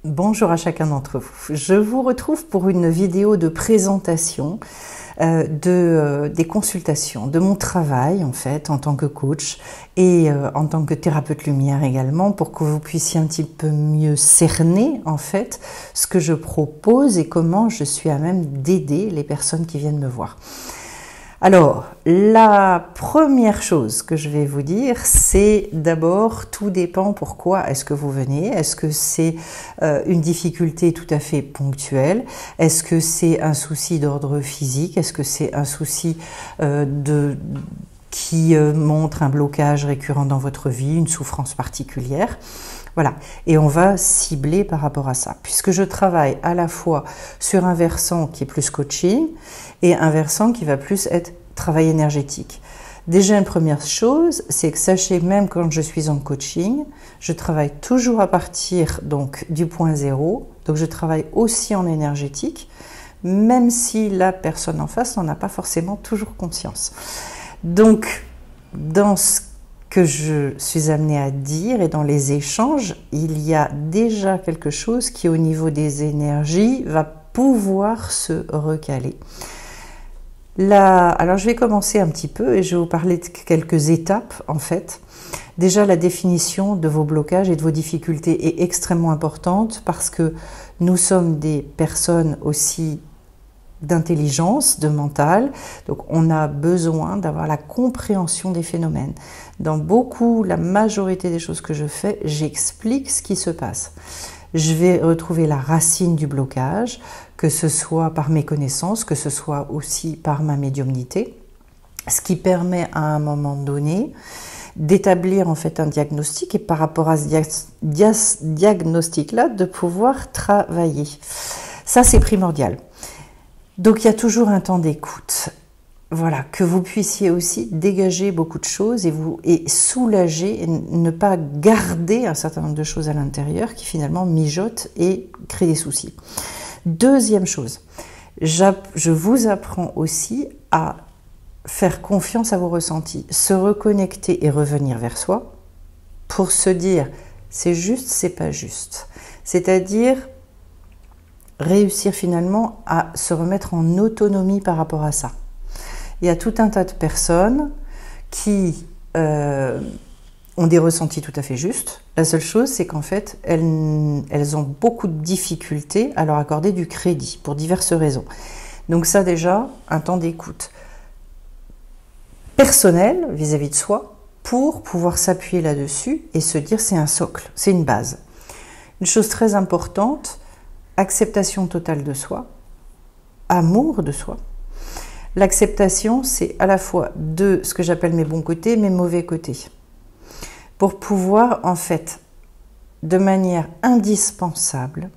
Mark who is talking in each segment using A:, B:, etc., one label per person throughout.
A: Bonjour à chacun d'entre vous. Je vous retrouve pour une vidéo de présentation des consultations, de mon travail en fait en tant que coach et en tant que thérapeute lumière également, pour que vous puissiez un petit peu mieux cerner en fait ce que je propose et comment je suis à même d'aider les personnes qui viennent me voir. Alors, la première chose que je vais vous dire, c'est d'abord, tout dépend pourquoi est-ce que vous venez. Est-ce que c'est une difficulté tout à fait ponctuelle? Est-ce que c'est un souci d'ordre physique? Est-ce que c'est un souci qui montre un blocage récurrent dans votre vie, une souffrance particulière? Voilà, et on va cibler par rapport à ça, puisque je travaille à la fois sur un versant qui est plus coaching et un versant qui va plus être travail énergétique. Déjà, une première chose, c'est que sachez, même quand je suis en coaching, je travaille toujours à partir donc du point zéro, donc je travaille aussi en énergétique, même si la personne en face n'en a pas forcément toujours conscience. Donc, dans ce que je suis amenée à dire et dans les échanges, il y a déjà quelque chose qui, au niveau des énergies, va pouvoir se recaler. Alors, je vais commencer un petit peu et je vais vous parler de quelques étapes en fait. Déjà, la définition de vos blocages et de vos difficultés est extrêmement importante parce que nous sommes des personnes aussi d'intelligence, de mental, donc on a besoin d'avoir la compréhension des phénomènes. Dans la majorité des choses que je fais, j'explique ce qui se passe. Je vais retrouver la racine du blocage, que ce soit par mes connaissances, que ce soit aussi par ma médiumnité, ce qui permet à un moment donné d'établir en fait un diagnostic et par rapport à ce diagnostic-là, de pouvoir travailler. Ça, c'est primordial. Donc, il y a toujours un temps d'écoute. Voilà, que vous puissiez aussi dégager beaucoup de choses et soulager, et ne pas garder un certain nombre de choses à l'intérieur qui finalement mijotent et créent des soucis. Deuxième chose, je vous apprends aussi à faire confiance à vos ressentis, se reconnecter et revenir vers soi pour se dire c'est juste, c'est pas juste. C'est-à-dire réussir finalement à se remettre en autonomie par rapport à ça. Il y a tout un tas de personnes qui ont des ressentis tout à fait justes. La seule chose, c'est qu'en fait, elles ont beaucoup de difficultés à leur accorder du crédit pour diverses raisons. Donc ça déjà, un temps d'écoute personnel vis-à-vis de soi pour pouvoir s'appuyer là-dessus et se dire c'est un socle, c'est une base. Une chose très importante, acceptation totale de soi, amour de soi. L'acceptation, c'est à la fois de ce que j'appelle mes bons côtés, mes mauvais côtés. Pour pouvoir, en fait, de manière indispensable,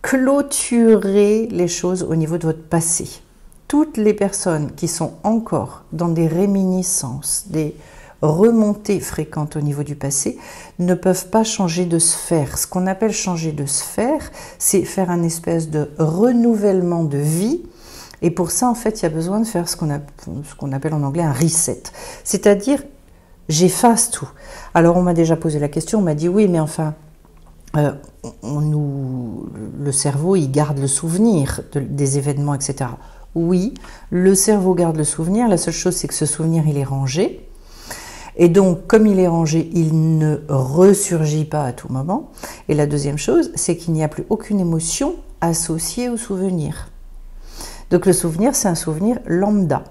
A: clôturer les choses au niveau de votre passé. Toutes les personnes qui sont encore dans des réminiscences, des remontées fréquentes au niveau du passé, ne peuvent pas changer de sphère. Ce qu'on appelle changer de sphère, c'est faire un espèce de renouvellement de vie. Et pour ça, en fait, il y a besoin de faire ce qu'on appelle en anglais un reset. C'est-à-dire, j'efface tout. Alors, on m'a déjà posé la question, on m'a dit, oui, mais enfin, le cerveau, il garde le souvenir des événements, etc. Oui, le cerveau garde le souvenir. La seule chose, c'est que ce souvenir, il est rangé. Et donc, comme il est rangé, il ne ressurgit pas à tout moment. Et la deuxième chose, c'est qu'il n'y a plus aucune émotion associée au souvenir. Donc le souvenir, c'est un souvenir lambda.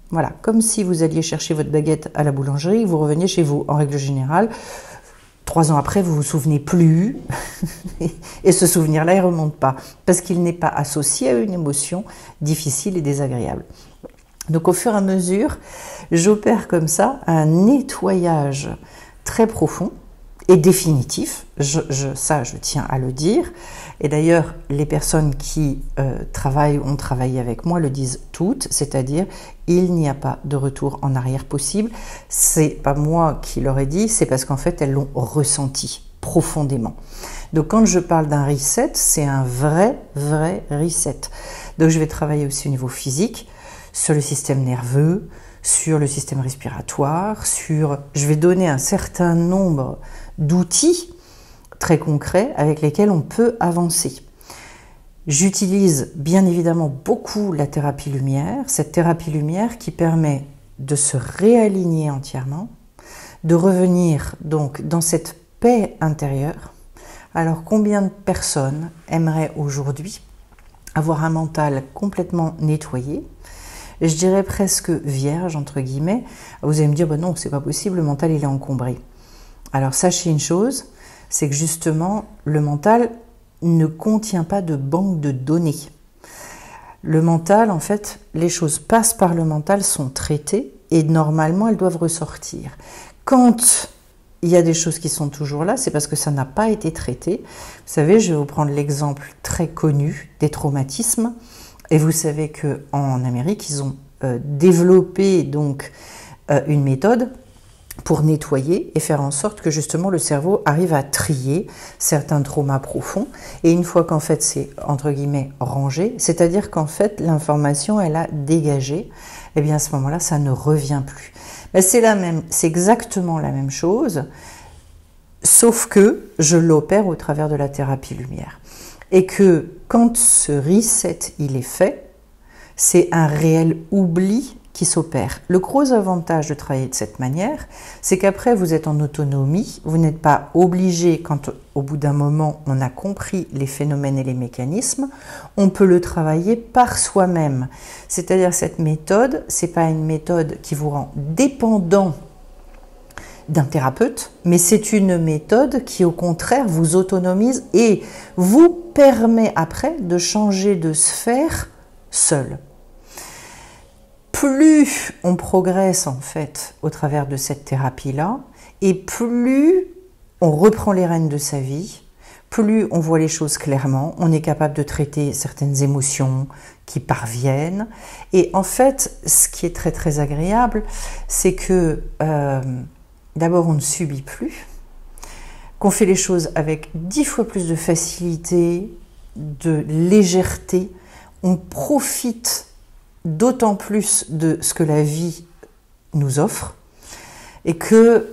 A: Voilà, comme si vous alliez chercher votre baguette à la boulangerie, vous reveniez chez vous. En règle générale, 3 ans après, vous ne vous souvenez plus. Et ce souvenir-là, il ne remonte pas. Parce qu'il n'est pas associé à une émotion difficile et désagréable. Donc au fur et à mesure, j'opère comme ça un nettoyage très profond et définitif. Ça, je tiens à le dire. Et d'ailleurs, les personnes qui ont travaillé avec moi le disent toutes, c'est-à-dire il n'y a pas de retour en arrière possible. C'est pas moi qui leur ai dit, c'est parce qu'en fait elles l'ont ressenti profondément. Donc quand je parle d'un reset, c'est un vrai reset. Donc je vais travailler aussi au niveau physique, sur le système nerveux, sur le système respiratoire, je vais donner un certain nombre d'outils très concrets avec lesquels on peut avancer. J'utilise bien évidemment beaucoup la thérapie lumière, cette thérapie lumière qui permet de se réaligner entièrement, de revenir donc dans cette paix intérieure. Alors combien de personnes aimeraient aujourd'hui avoir un mental complètement nettoyé, je dirais presque vierge entre guillemets? Vous allez me dire, ben non, c'est pas possible, le mental il est encombré. Alors sachez une chose, c'est que justement le mental ne contient pas de banque de données. Le mental, en fait, les choses passent par le mental, sont traitées et normalement elles doivent ressortir. Quand il y a des choses qui sont toujours là, c'est parce que ça n'a pas été traité. Vous savez, je vais vous prendre l'exemple très connu des traumatismes. Et vous savez qu'en Amérique, ils ont développé donc une méthode pour nettoyer et faire en sorte que justement le cerveau arrive à trier certains traumas profonds. Et une fois qu'en fait c'est entre guillemets rangé, c'est-à-dire qu'en fait l'information elle a dégagé, et bien à ce moment-là ça ne revient plus. Mais c'est exactement la même chose, sauf que je l'opère au travers de la thérapie lumière. Et que quand ce reset il est fait, c'est un réel oubli qui s'opère. Le gros avantage de travailler de cette manière, c'est qu'après vous êtes en autonomie, vous n'êtes pas obligé, quand au bout d'un moment on a compris les phénomènes et les mécanismes, on peut le travailler par soi-même. C'est-à-dire cette méthode, c'est pas une méthode qui vous rend dépendant d'un thérapeute, mais c'est une méthode qui au contraire vous autonomise et vous permet après de changer de sphère seul. Plus on progresse en fait au travers de cette thérapie-là, et plus on reprend les rênes de sa vie, plus on voit les choses clairement, on est capable de traiter certaines émotions qui parviennent. Et en fait, ce qui est très très agréable, c'est que d'abord on ne subit plus, qu'on fait les choses avec 10 fois plus de facilité, de légèreté, on profite d'autant plus de ce que la vie nous offre et que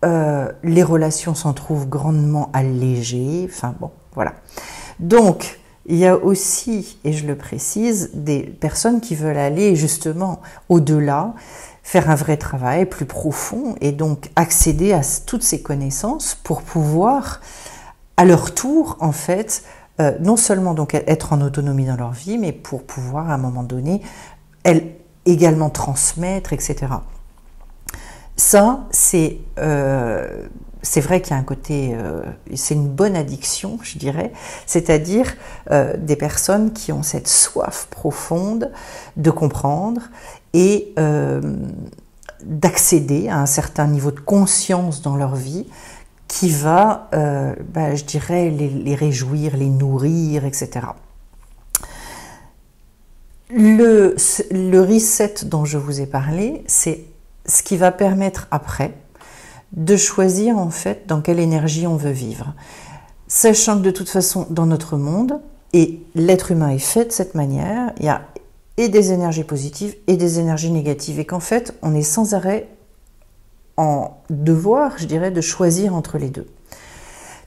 A: les relations s'en trouvent grandement allégées. Enfin bon, voilà. Donc, il y a aussi, et je le précise, des personnes qui veulent aller justement au-delà, faire un vrai travail plus profond et donc accéder à toutes ces connaissances pour pouvoir, à leur tour, en fait, non seulement donc être en autonomie dans leur vie, mais pour pouvoir à un moment donné, elles également transmettre, etc. Ça, c'est vrai qu'il y a un côté, c'est une bonne addiction, je dirais, c'est-à-dire des personnes qui ont cette soif profonde de comprendre et d'accéder à un certain niveau de conscience dans leur vie, qui va, je dirais, les réjouir, les nourrir, etc. Le reset dont je vous ai parlé, c'est ce qui va permettre après de choisir en fait dans quelle énergie on veut vivre. Sachant que de toute façon, dans notre monde, et l'être humain est fait de cette manière, il y a et des énergies positives et des énergies négatives, et qu'en fait, on est sans arrêt en devoir, je dirais, de choisir entre les deux.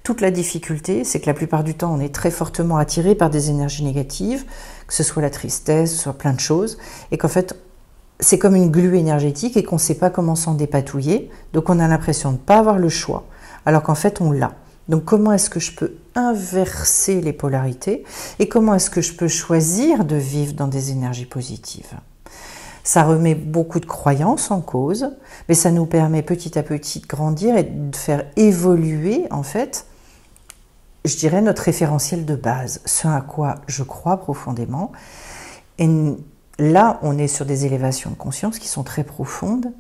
A: Toute la difficulté, c'est que la plupart du temps, on est très fortement attiré par des énergies négatives, que ce soit la tristesse, soit plein de choses, et qu'en fait, c'est comme une glu énergétique et qu'on ne sait pas comment s'en dépatouiller, donc on a l'impression de ne pas avoir le choix, alors qu'en fait, on l'a. Donc comment est-ce que je peux inverser les polarités et comment est-ce que je peux choisir de vivre dans des énergies positives ? Ça remet beaucoup de croyances en cause, mais ça nous permet petit à petit de grandir et de faire évoluer, en fait, je dirais, notre référentiel de base, ce à quoi je crois profondément. Et là, on est sur des élévations de conscience qui sont très profondes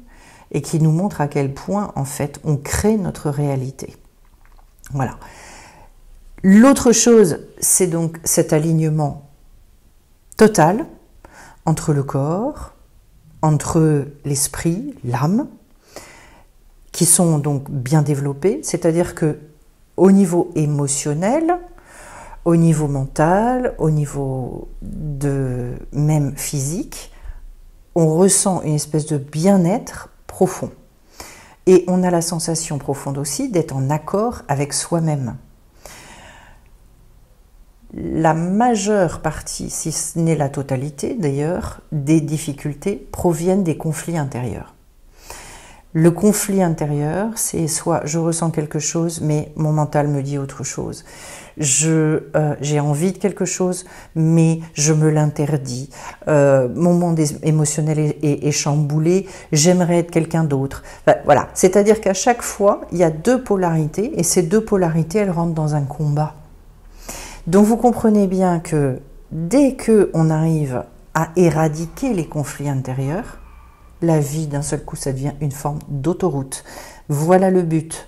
A: et qui nous montrent à quel point, en fait, on crée notre réalité. Voilà. L'autre chose, c'est donc cet alignement total entre le corps, entre l'esprit, l'âme, qui sont donc bien développés, c'est-à-dire que au niveau émotionnel, au niveau mental, au niveau de même physique, on ressent une espèce de bien-être profond. Et on a la sensation profonde aussi d'être en accord avec soi-même. La majeure partie, si ce n'est la totalité d'ailleurs, des difficultés proviennent des conflits intérieurs. Le conflit intérieur, c'est soit je ressens quelque chose, mais mon mental me dit autre chose. J'ai envie de quelque chose, mais je me l'interdis. Mon monde émotionnel est chamboulé, j'aimerais être quelqu'un d'autre. Enfin, voilà, c'est-à-dire qu'à chaque fois, il y a deux polarités, et ces deux polarités, elles rentrent dans un combat. Donc vous comprenez bien que dès qu'on arrive à éradiquer les conflits intérieurs, la vie d'un seul coup ça devient une forme d'autoroute. Voilà le but.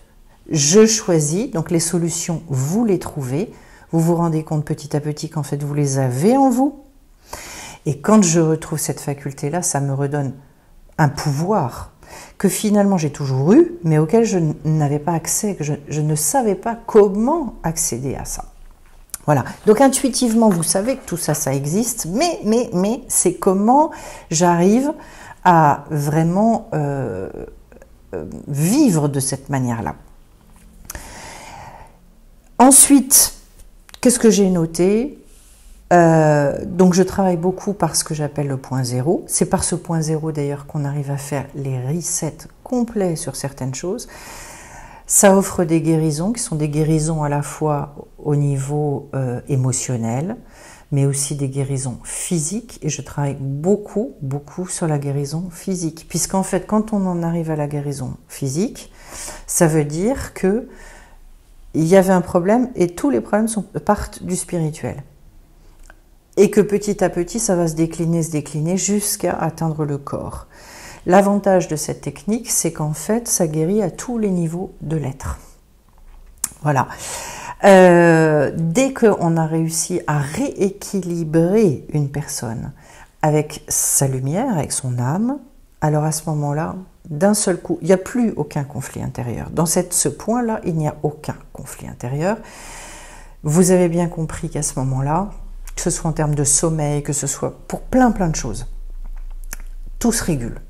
A: Je choisis, donc les solutions vous les trouvez, vous vous rendez compte petit à petit qu'en fait vous les avez en vous. Et quand je retrouve cette faculté-là, ça me redonne un pouvoir que finalement j'ai toujours eu, mais auquel je n'avais pas accès, que je ne savais pas comment accéder à ça. Voilà, donc intuitivement, vous savez que tout ça, ça existe, mais c'est comment j'arrive à vraiment vivre de cette manière-là. Ensuite, qu'est-ce que j'ai noté ? Donc je travaille beaucoup par ce que j'appelle le point zéro. C'est par ce point zéro d'ailleurs qu'on arrive à faire les resets complets sur certaines choses. Ça offre des guérisons qui sont des guérisons à la fois au niveau émotionnel, mais aussi des guérisons physiques. Et je travaille beaucoup sur la guérison physique. Puisqu'en fait, quand on en arrive à la guérison physique, ça veut dire qu'il y avait un problème et tous les problèmes partent du spirituel. Et que petit à petit, ça va se décliner jusqu'à atteindre le corps. L'avantage de cette technique, c'est qu'en fait, ça guérit à tous les niveaux de l'être. Voilà. Dès qu'on a réussi à rééquilibrer une personne avec sa lumière, avec son âme, alors à ce moment-là, d'un seul coup, il n'y a plus aucun conflit intérieur. Dans ce point-là, il n'y a aucun conflit intérieur. Vous avez bien compris qu'à ce moment-là, que ce soit en termes de sommeil, que ce soit pour plein de choses, tout se régule.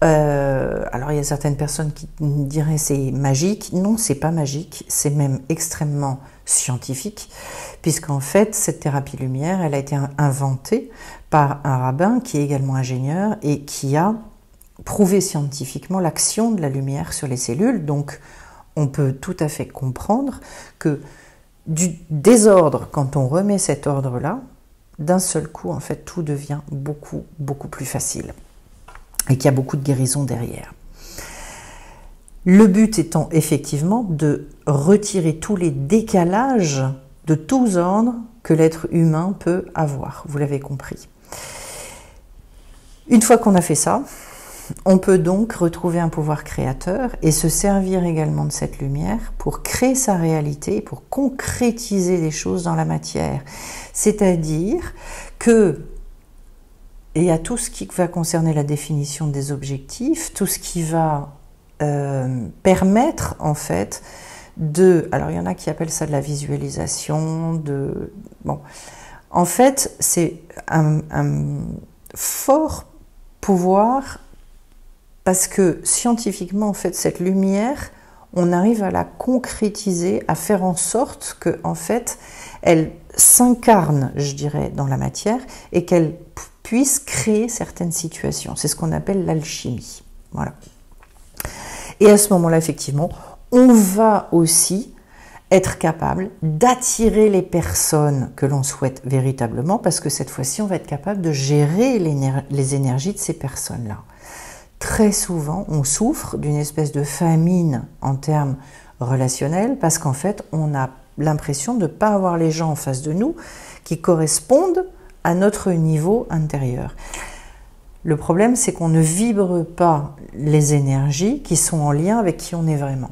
A: Alors il y a certaines personnes qui diraient c'est magique. Non, c'est pas magique, c'est même extrêmement scientifique, puisqu'en fait cette thérapie lumière, elle a été inventée par un rabbin qui est également ingénieur et qui a prouvé scientifiquement l'action de la lumière sur les cellules. Donc on peut tout à fait comprendre que du désordre, quand on remet cet ordre-là, d'un seul coup, en fait, tout devient beaucoup plus facile. Et qu'il y a beaucoup de guérison derrière. Le but étant effectivement de retirer tous les décalages de tous ordres que l'être humain peut avoir. Vous l'avez compris. Une fois qu'on a fait ça, on peut donc retrouver un pouvoir créateur et se servir également de cette lumière pour créer sa réalité, pour concrétiser les choses dans la matière. C'est-à-dire que il y a tout ce qui va concerner la définition des objectifs, tout ce qui va permettre en fait alors il y en a qui appellent ça de la visualisation, bon, en fait c'est un fort pouvoir parce que scientifiquement en fait cette lumière, on arrive à la concrétiser, à faire en sorte que en fait elle s'incarne, je dirais, dans la matière et qu'elle puisse créer certaines situations. C'est ce qu'on appelle l'alchimie. Voilà. Et à ce moment-là, effectivement, on va aussi être capable d'attirer les personnes que l'on souhaite véritablement, parce que cette fois-ci, on va être capable de gérer les énergies de ces personnes-là. Très souvent, on souffre d'une espèce de famine en termes relationnels, parce qu'en fait, on a l'impression de ne pas avoir les gens en face de nous qui correspondent à notre niveau intérieur. Le problème, c'est qu'on ne vibre pas les énergies qui sont en lien avec qui on est vraiment.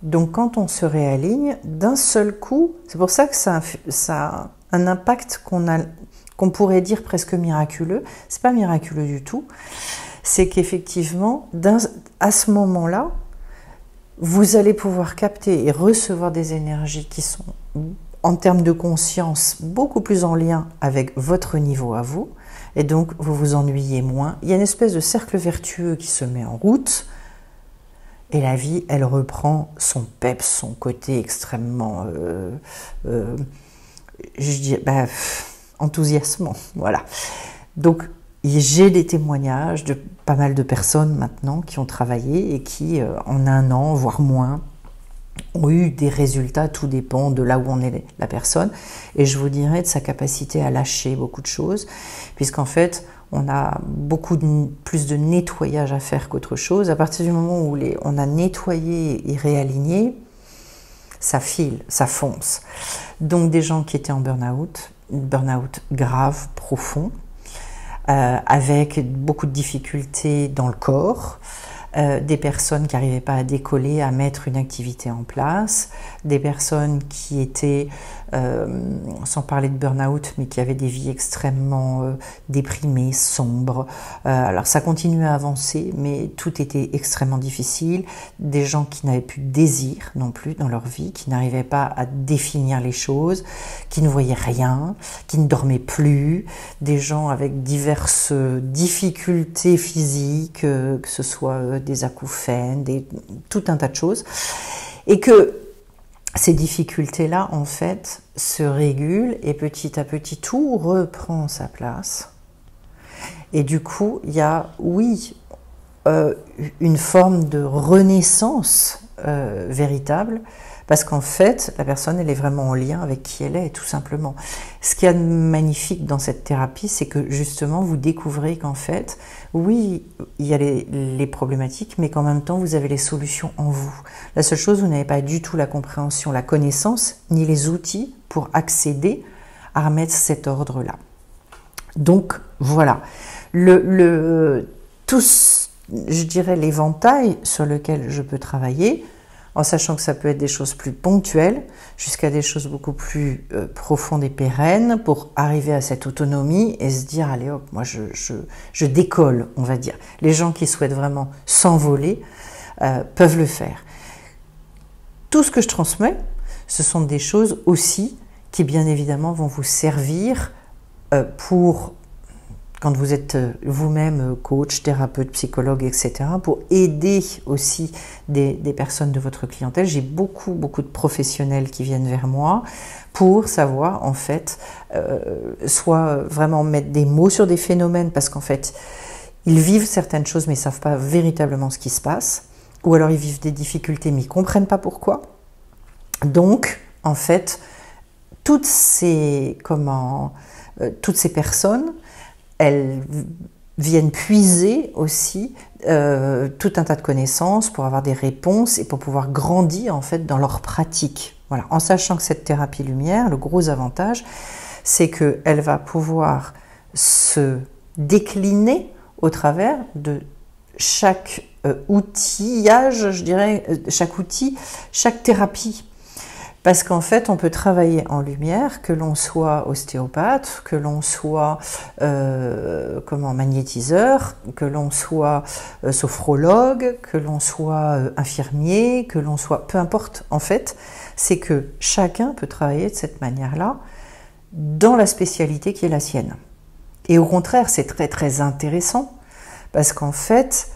A: Donc quand on se réaligne, d'un seul coup, c'est pour ça que ça a un impact qu'on pourrait dire presque miraculeux. C'est pas miraculeux du tout. C'est qu'effectivement, à ce moment-là, vous allez pouvoir capter et recevoir des énergies qui sont, en termes de conscience, beaucoup plus en lien avec votre niveau à vous. et donc vous vous ennuyez moins. Il y a une espèce de cercle vertueux qui se met en route, et la vie, elle reprend son peps, son côté extrêmement, je dis, enthousiasmant, voilà. Donc, j'ai des témoignages de pas mal de personnes maintenant qui ont travaillé et qui, en 1 an, voire moins, ont eu des résultats. Tout dépend de là où en est la personne. Et je vous dirais de sa capacité à lâcher beaucoup de choses, puisqu'en fait, on a plus de nettoyage à faire qu'autre chose. À partir du moment où on a nettoyé et réaligné, ça file, ça fonce. Donc des gens qui étaient en burn-out grave, profond, avec beaucoup de difficultés dans le corps, des personnes qui n'arrivaient pas à décoller, à mettre une activité en place, des personnes qui étaient, sans parler de burn-out, mais qui avaient des vies extrêmement déprimées, sombres. Alors ça continuait à avancer, mais tout était extrêmement difficile. Des gens qui n'avaient plus de désir non plus dans leur vie, qui n'arrivaient pas à définir les choses, qui ne voyaient rien, qui ne dormaient plus, des gens avec diverses difficultés physiques, que ce soit des acouphènes, tout un tas de choses, et que ces difficultés-là, en fait, se régulent et petit à petit, tout reprend sa place. Et du coup, il y a, oui, une forme de renaissance véritable, parce qu'en fait, la personne, elle est vraiment en lien avec qui elle est, tout simplement. Ce qu'il y a de magnifique dans cette thérapie, c'est que justement, vous découvrez qu'en fait, oui, il y a les problématiques, mais qu'en même temps, vous avez les solutions en vous. La seule chose, vous n'avez pas du tout la compréhension, la connaissance, ni les outils pour accéder à remettre cet ordre-là. Donc, voilà. Je dirais, l'éventail sur lequel je peux travailler, en sachant que ça peut être des choses plus ponctuelles, jusqu'à des choses beaucoup plus profondes et pérennes, pour arriver à cette autonomie et se dire, allez hop, moi je décolle, on va dire. Les gens qui souhaitent vraiment s'envoler peuvent le faire. Tout ce que je transmets, ce sont des choses aussi qui, bien évidemment, vont vous servir pour, quand vous êtes vous-même coach, thérapeute, psychologue, etc., pour aider aussi des personnes de votre clientèle. J'ai beaucoup de professionnels qui viennent vers moi pour savoir, en fait, soit vraiment mettre des mots sur des phénomènes, parce qu'en fait, ils vivent certaines choses, mais ils ne savent pas véritablement ce qui se passe, ou alors ils vivent des difficultés, mais ils ne comprennent pas pourquoi. Donc, en fait, toutes ces personnes, elles viennent puiser aussi tout un tas de connaissances pour avoir des réponses et pour pouvoir grandir en fait dans leur pratique. Voilà. En sachant que cette thérapie lumière, le gros avantage, c'est qu'elle va pouvoir se décliner au travers de chaque outillage, je dirais, chaque outil, chaque thérapie. Parce qu'en fait, on peut travailler en lumière, que l'on soit ostéopathe, que l'on soit magnétiseur, que l'on soit sophrologue, que l'on soit infirmier, que l'on soit... Peu importe, en fait, c'est que chacun peut travailler de cette manière-là dans la spécialité qui est la sienne. Et au contraire, c'est très très intéressant, parce qu'en fait...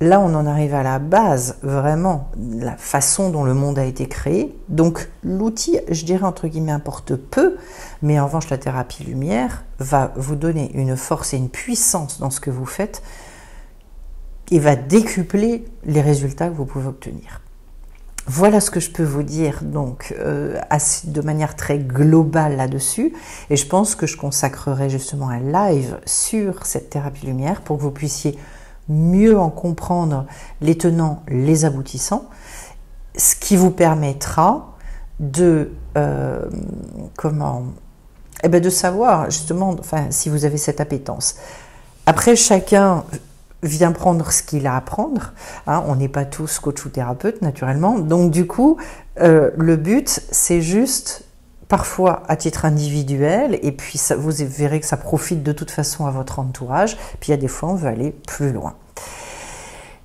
A: Là, on en arrive à la base, vraiment, la façon dont le monde a été créé. Donc, l'outil, je dirais, entre guillemets, importe peu, mais en revanche, la thérapie lumière va vous donner une force et une puissance dans ce que vous faites et va décupler les résultats que vous pouvez obtenir. Voilà ce que je peux vous dire, donc, de manière très globale là-dessus. Et je pense que je consacrerai justement un live sur cette thérapie lumière pour que vous puissiez mieux en comprendre les tenants, les aboutissants, ce qui vous permettra de de savoir justement, si vous avez cette appétence. Après, chacun vient prendre ce qu'il a à prendre, hein, on n'est pas tous coach ou thérapeute naturellement, donc du coup le but c'est juste parfois à titre individuel, et puis vous verrez que ça profite de toute façon à votre entourage, puis il y a des fois on veut aller plus loin.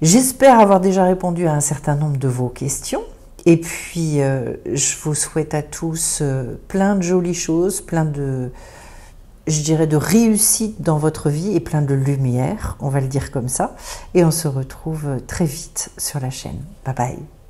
A: J'espère avoir déjà répondu à un certain nombre de vos questions, et puis je vous souhaite à tous plein de jolies choses, plein de je dirais, de réussite dans votre vie et plein de lumière, on va le dire comme ça. Et on se retrouve très vite sur la chaîne. Bye bye.